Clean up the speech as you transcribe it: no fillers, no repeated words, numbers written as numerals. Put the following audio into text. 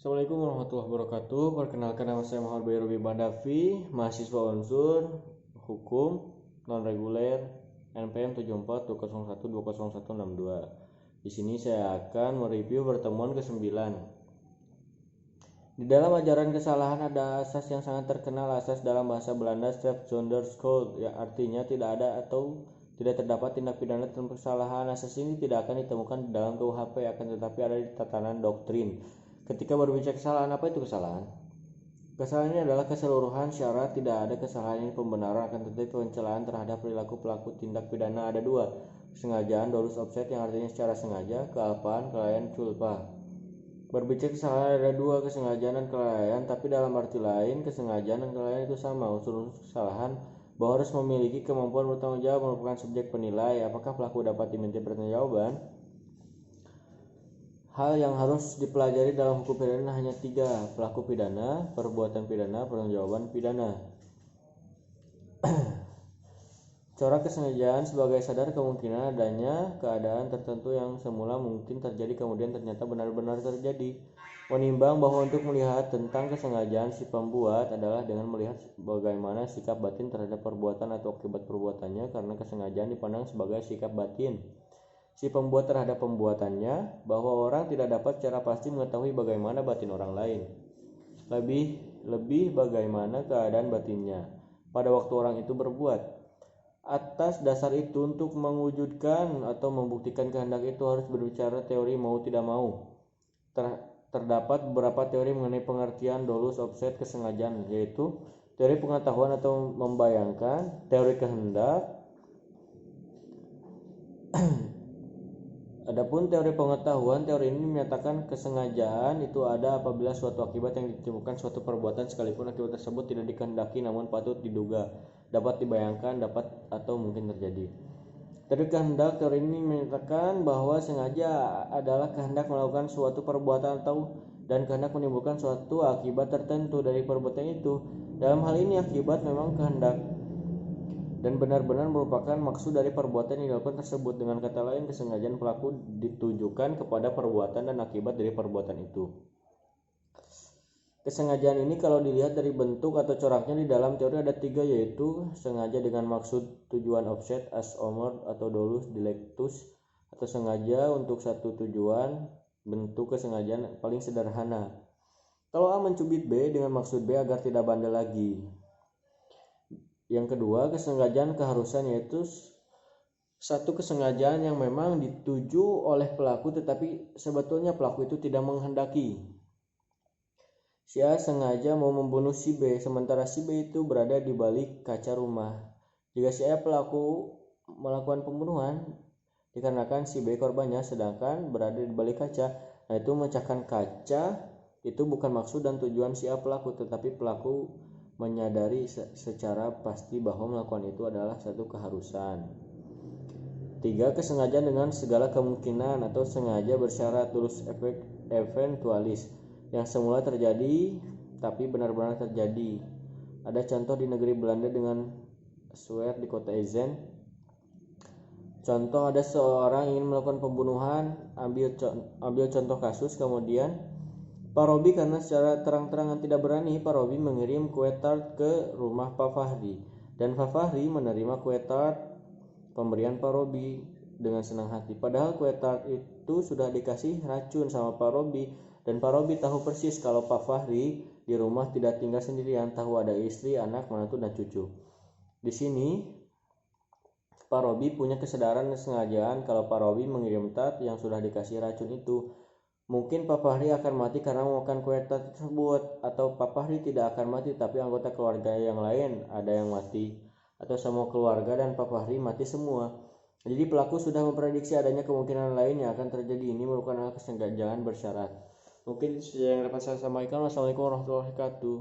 Assalamualaikum warahmatullahi wabarakatuh. Perkenalkan, nama saya Muhammad Bayu Robi Bandavi, mahasiswa unsur hukum non reguler NPM 7420120162. Di sini saya akan mereview pertemuan ke-9. Di dalam ajaran kesalahan ada asas yang sangat terkenal, asas dalam bahasa Belanda straf zonder schuld, yang artinya tidak ada atau tidak terdapat tindak pidana tentang kesalahan. Asas ini tidak akan ditemukan di dalam KUHP, akan tetapi ada di tatanan doktrin. Ketika berbicara kesalahan, apa itu kesalahan? Kesalahan ini adalah keseluruhan syarat, tidak ada kesalahan yang pembenaran, akan tetapi pencelaan terhadap perilaku pelaku tindak pidana ada dua: kesengajaan, dolus obset, yang artinya secara sengaja, kealpaan, kelalaian, culpa. Berbicara kesalahan ada dua, kesengajaan dan kelalaian, tapi dalam arti lain kesengajaan dan kelalaian itu sama. Unsur kesalahan bahwa harus memiliki kemampuan bertanggung jawab, merupakan subjek penilai. Apakah pelaku dapat dimintai pertanggungjawaban? Hal yang harus dipelajari dalam hukum pidana hanya 3: pelaku pidana, perbuatan pidana, pertanggungjawaban pidana. Corak kesengajaan sebagai sadar kemungkinan adanya keadaan tertentu yang semula mungkin terjadi kemudian ternyata benar-benar terjadi. Menimbang bahwa untuk melihat tentang kesengajaan si pembuat adalah dengan melihat bagaimana sikap batin terhadap perbuatan atau akibat perbuatannya, karena kesengajaan dipandang sebagai sikap batin si pembuat terhadap pembuatannya, bahwa orang tidak dapat secara pasti mengetahui bagaimana batin orang lain, lebih bagaimana keadaan batinnya pada waktu orang itu berbuat. Atas dasar itu, untuk mewujudkan atau membuktikan kehendak itu harus berbicara teori mau tidak mau. Terdapat beberapa teori mengenai pengertian dolus obset kesengajaan, yaitu teori pengetahuan atau membayangkan, teori kehendak. Adapun teori pengetahuan, teori ini menyatakan kesengajaan itu ada apabila suatu akibat yang ditimbulkan suatu perbuatan sekalipun akibat tersebut tidak dikehendaki namun patut diduga, dapat dibayangkan, dapat atau mungkin terjadi. Teori kehendak, teori ini menyatakan bahwa sengaja adalah kehendak melakukan suatu perbuatan dan kehendak menimbulkan suatu akibat tertentu dari perbuatan itu. Dalam hal ini akibat memang kehendak dan benar-benar merupakan maksud dari perbuatan yang dilakukan tersebut. Dengan kata lain, kesengajaan pelaku ditujukan kepada perbuatan dan akibat dari perbuatan itu. Kesengajaan ini kalau dilihat dari bentuk atau coraknya di dalam teori ada 3, yaitu sengaja dengan maksud tujuan offset as omor atau dolus dilectus, atau sengaja untuk satu tujuan. Bentuk kesengajaan paling sederhana. Kalau A mencubit B dengan maksud B agar tidak bandel lagi. Yang kedua, kesengajaan keharusan, yaitu satu kesengajaan yang memang dituju oleh pelaku tetapi sebetulnya pelaku itu tidak menghendaki. Si A sengaja mau membunuh si B, sementara si B itu berada di balik kaca rumah. Jika si A pelaku melakukan pembunuhan dikarenakan si B korbannya sedangkan berada di balik kaca, nah itu memecahkan kaca itu bukan maksud dan tujuan si A pelaku, tetapi pelaku menyadari secara pasti bahwa melakukan itu adalah satu keharusan. 3, kesengajaan dengan segala kemungkinan atau sengaja bersyarat dolus eventualis, yang semula terjadi tapi benar-benar terjadi. Ada contoh di negeri Belanda dengan Sweer di kota Essen. Contoh, ada seorang ingin melakukan pembunuhan, ambil contoh kasus. Kemudian Pak Robi karena secara terang-terangan tidak berani, Pak Robi mengirim kue tart ke rumah Pak Fahri, dan Pak Fahri menerima kue tart pemberian Pak Robi dengan senang hati. Padahal kue tart itu sudah dikasih racun sama Pak Robi, dan Pak Robi tahu persis kalau Pak Fahri di rumah tidak tinggal sendirian, tahu ada istri, anak, menantu, dan cucu. Di sini Pak Robi punya kesadaran kesengajaan kalau Pak Robi mengirim tart yang sudah dikasih racun itu. Mungkin Pak Fahri akan mati karena memakan kue tart tersebut, atau Pak Fahri tidak akan mati tapi anggota keluarga yang lain ada yang mati, atau semua keluarga dan Pak Fahri mati semua. Jadi pelaku sudah memprediksi adanya kemungkinan lain yang akan terjadi. Ini merupakan hal kesengajaan bersyarat. Mungkin itu saja yang dapat saya sampaikan. Wassalamualaikum warahmatullahi wabarakatuh.